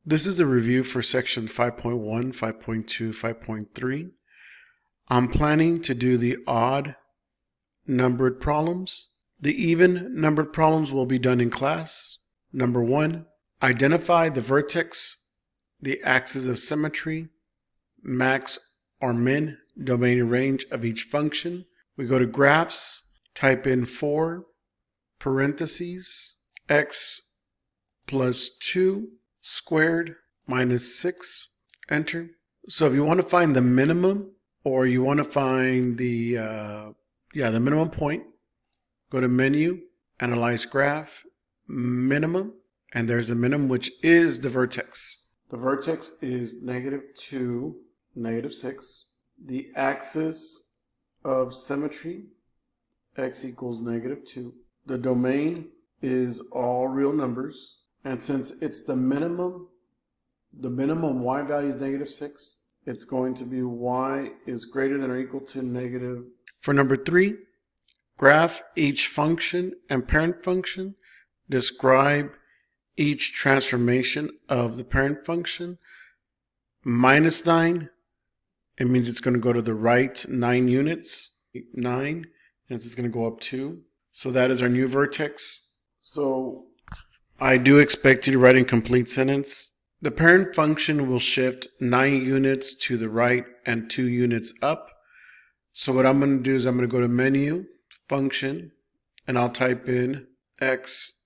This is a review for section 5.1, 5.2, 5.3. I'm planning to do the odd numbered problems. The even numbered problems will be done in class. Number 1, identify the vertex, the axis of symmetry, max or min, domain and range of each function. We go to graphs, type in 4, parentheses, x plus 2 squared minus 6, enter. So if you want to find the minimum, or you want to find the minimum point, go to menu, analyze graph, minimum, and there's a minimum, which is the vertex. The vertex is -2, -6. The axis of symmetry, x equals -2. The domain is all real numbers. And since it's the minimum y value is -6, it's going to be y is greater than or equal to negative. For number 3, graph each function and parent function. Describe each transformation of the parent function. -9, it means it's going to go to the right 9 units. 9, and it's going to go up 2. So that is our new vertex. So I do expect you to write in complete sentence. The parent function will shift 9 units to the right and 2 units up. So what I'm going to do is I'm going to go to menu, function, and I'll type in x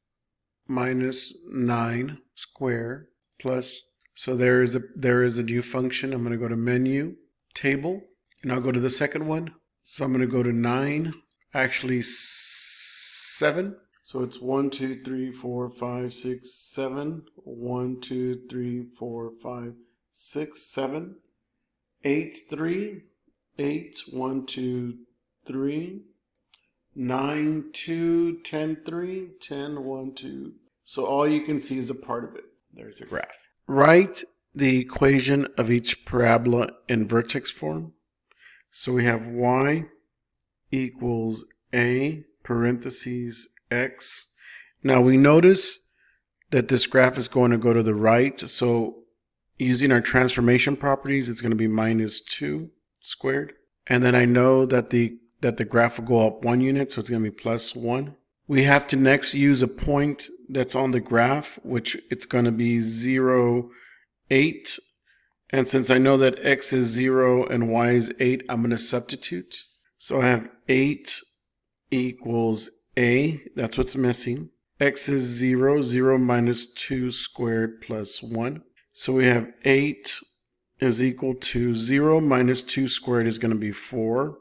minus 9 square plus. So there is a new function. I'm going to go to menu, table, and I'll go to the second one. So I'm going to go to 9, actually 7. So it's 1, 2, 3, 4, 5, 6, 7. 1, 2, 3, 4, 5, 6, 7. 8, 3. 8, 1, 2, 3. 9, 2, 10, 3. 10, 1, 2. So all you can see is a part of it. There's a graph. Write the equation of each parabola in vertex form. So we have y equals a parentheses x. Now we notice that this graph is going to go to the right. So using our transformation properties, it's going to be -2 squared. And then I know that the graph will go up 1 unit, so it's going to be +1. We have to next use a point that's on the graph, which it's going to be 0, 8. And since I know that x is 0 and y is 8, I'm going to substitute. So I have 8 equals a, that's what's missing. X is 0, 0 minus 2 squared plus 1. So we have 8 is equal to 0 minus 2 squared is going to be 4.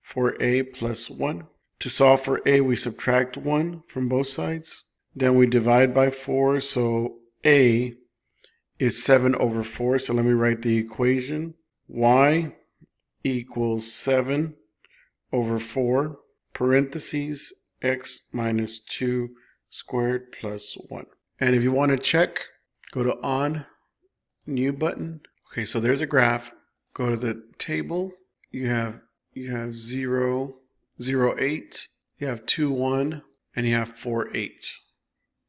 For a plus 1. To solve for a, we subtract 1 from both sides. Then we divide by 4, so a is 7 over 4. So let me write the equation. Y equals 7 over 4, parentheses, x minus 2 squared plus 1. And if you want to check, go to on, new button. Okay, so there's a graph. Go to the table. You have 0, 0, 8. You have 2, 1, and you have 4, 8.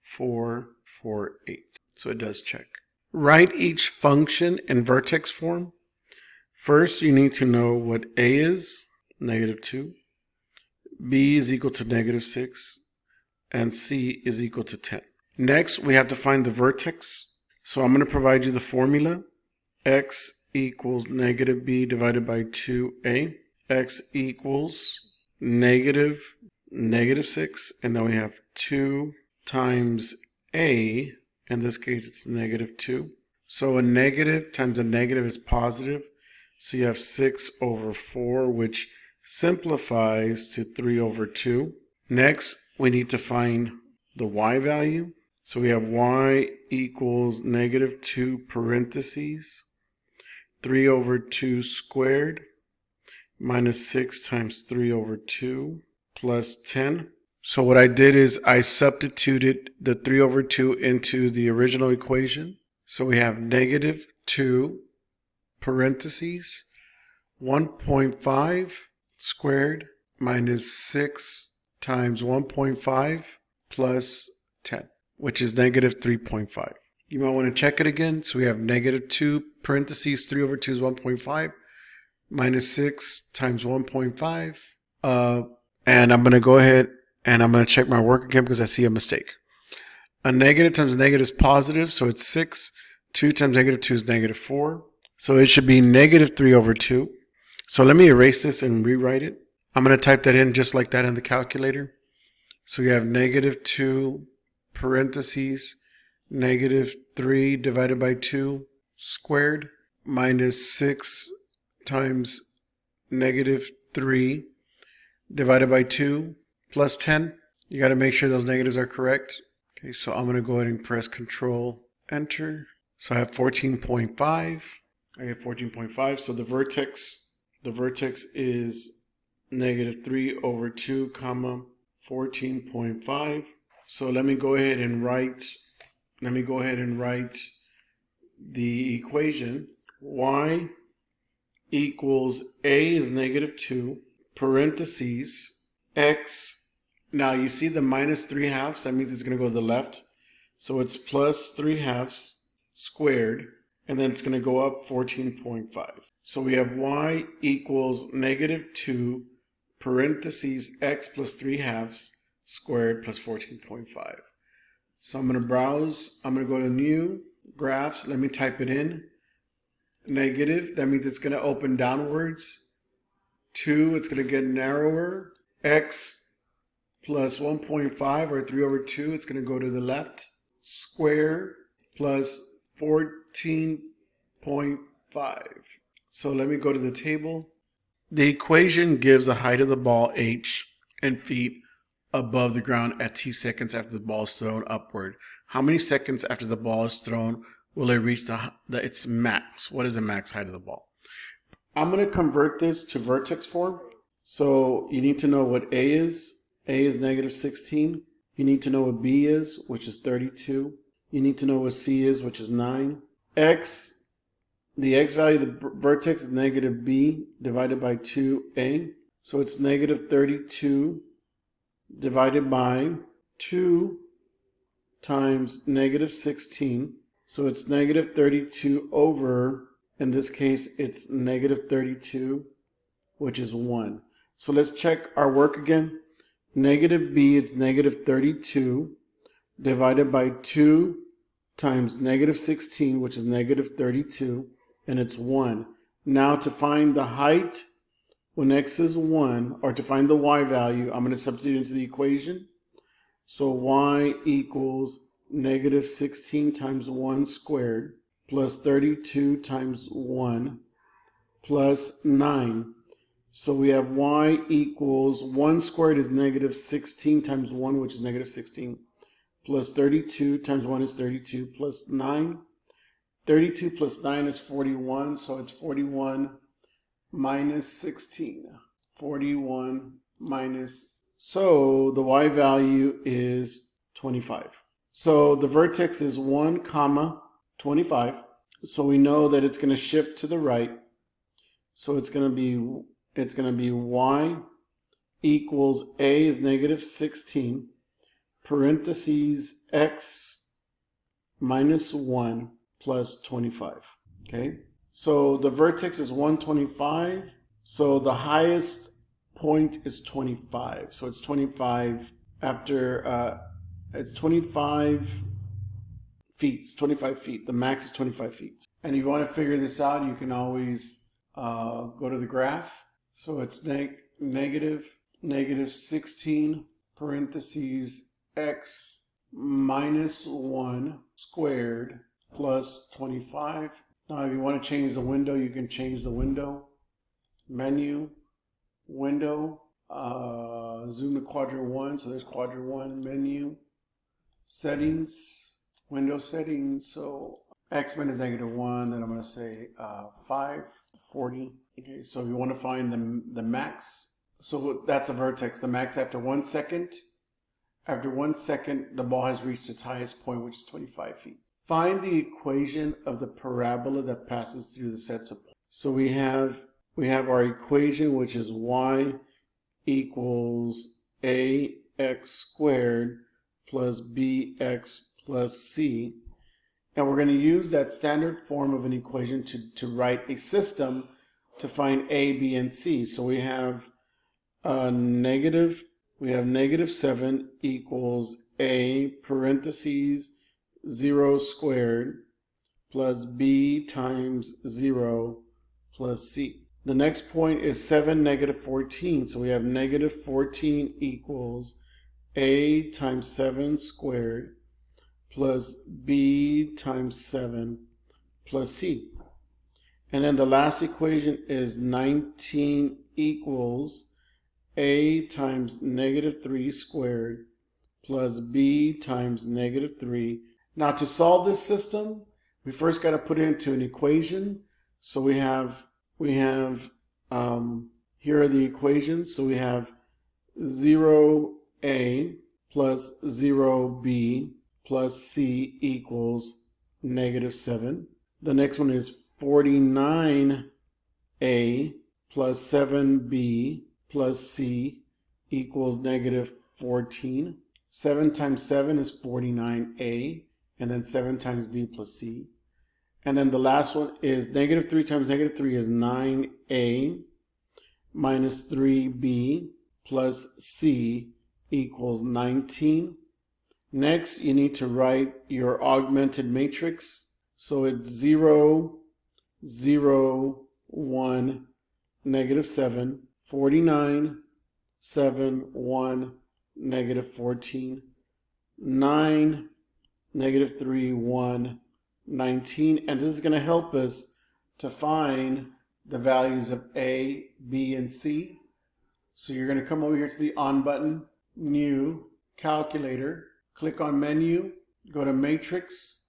4, 4, 8. So it does check. Write each function in vertex form. First, you need to know what a is, -2. B is equal to -6, and C is equal to 10. Next, we have to find the vertex. So I'm going to provide you the formula. X equals -b divided by 2a. X equals -6, and then we have 2 times a. In this case, it's -2. So a negative times a negative is positive. So you have 6 over 4, which simplifies to 3 over 2. Next, we need to find the y value. So we have y equals -2 parentheses 3 over 2 squared minus 6 times 3 over 2 plus 10. So what I did is I substituted the 3 over 2 into the original equation. So we have -2 parentheses 1.5 squared minus 6 times 1.5 plus 10, which is -3.5. you might want to check it again. So we have negative 2 parentheses 3 over 2 is 1.5 minus 6 times 1.5. And I'm going to go ahead and I'm going to check my work again because I see a mistake. A negative times a negative is positive, so it's 6. 2 times negative 2 is negative 4. So it should be negative 3 over 2. So let me erase this and rewrite it. I'm going to type that in just like that in the calculator. So we have negative 2 parentheses negative 3 divided by 2 squared minus 6 times negative 3 divided by 2 plus 10. You got to make sure those negatives are correct. Okay, so I'm going to go ahead and press Control Enter. So I have 14.5. I get 14.5. So the vertex is negative 3 over 2 comma 14.5. So let me go ahead and write the equation. Y equals A is negative 2 parentheses X. Now you see the minus 3 halves, that means it's going to go to the left. So it's plus 3 halves squared, and then it's going to go up 14.5. So we have Y equals negative 2 parentheses X plus 3 halves squared plus 14.5. So I'm going to browse. I'm going to go to New, Graphs. Let me type it in. Negative, that means it's going to open downwards. 2, it's going to get narrower. X plus 1.5 or 3 over 2, it's going to go to the left. Square plus 14.5. So let me go to the table. The equation gives the height of the ball h and feet above the ground at t seconds after the ball is thrown upward. How many seconds after the ball is thrown will it reach its max? What is the max height of the ball? I'm going to convert this to vertex form. So you need to know what A is. A is negative 16. You need to know what B is, which is 32. You need to know what C is, which is 9. X, the X value of the vertex is negative B divided by 2A. So it's negative 32 divided by 2 times negative 16. So it's negative 32 over, in this case, it's negative 32, which is 1. So let's check our work again. Negative B is negative 32 divided by 2 times negative 16, which is negative 32, and it's 1. Now to find the height when x is 1, or to find the y value, I'm going to substitute into the equation. So y equals negative 16 times 1 squared plus 32 times 1 plus 9. So we have y equals 1 squared is negative 16 times 1, which is negative 16, plus 32 times 1 is 32, plus 9. 32 plus 9 is 41, so it's 41 minus 16. 41 minus, so the y value is 25. So the vertex is 1 comma 25. So we know that it's going to shift to the right. So it's going to be y equals A is negative 16 parentheses x minus 1 plus 25. Okay, so the vertex is 125. So the highest point is 25. So it's 25 after, it's 25 feet. It's 25 feet. The max is 25 feet. And if you want to figure this out, you can always go to the graph. So it's negative 16 parentheses x minus 1 squared plus 25. Now if you want to change the window, you can change the window. Menu, window, zoom to quadrant 1. So there's quadrant 1, menu, settings, window settings. So x minus negative 1, then I'm going to say 5, 40. Okay, so if you want to find the max, so that's a vertex, the max after 1 second. After 1 second, the ball has reached its highest point, which is 25 feet. Find the equation of the parabola that passes through the sets of points. So we have our equation, which is y equals ax squared plus bx plus c. And we're going to use that standard form of an equation to write a system to find A, B, and C. So we have negative 7 equals A parentheses 0 squared plus B times 0 plus C. The next point is 7, negative 14. So we have negative 14 equals A times 7 squared plus B times 7 plus C. And then the last equation is 19 equals A times negative 3 squared plus B times negative 3. Now to solve this system, we first got to put it into an equation. So we have here are the equations. So we have 0A plus 0B plus C equals negative 7. The next one is 49A plus 7B plus C equals negative 14. 7 times 7 is 49A, and then 7 times B plus C. And then the last one is negative 3 times negative 3 is 9A minus 3B plus C equals 19. Next, you need to write your augmented matrix. So it's 0, 0, 1, negative 7, 49, 7, 1, negative 14, 9, negative 3, 1, 19. And this is going to help us to find the values of A, B, and C. So you're going to come over here to the On button, New, Calculator, click on Menu, go to Matrix,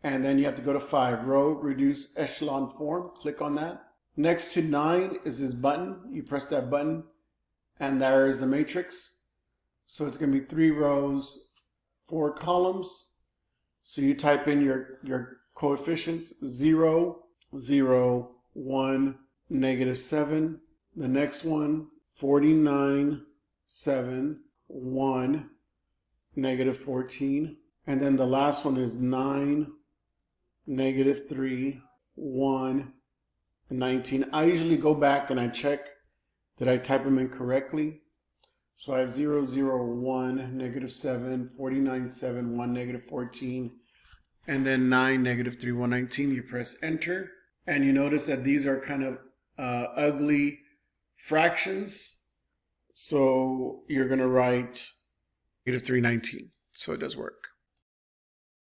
and then you have to go to 5, Row Reduce Echelon Form. Click on that. Next to 9 is this button. You press that button, and there is the matrix. So it's going to be 3 rows, 4 columns. So you type in your coefficients, 0, 0, 1, negative 7. The next one, 49, 7, 1, negative 14. And then the last one is 9, negative 3, 1, and 19. I usually go back and I check that I type them in correctly. So I have 0, 0, 1, negative 7, 49, 7, 1, negative 14, and then 9, negative 3, 1, 19. You press enter, and you notice that these are kind of ugly fractions. So you're going to write negative 319. So it does work.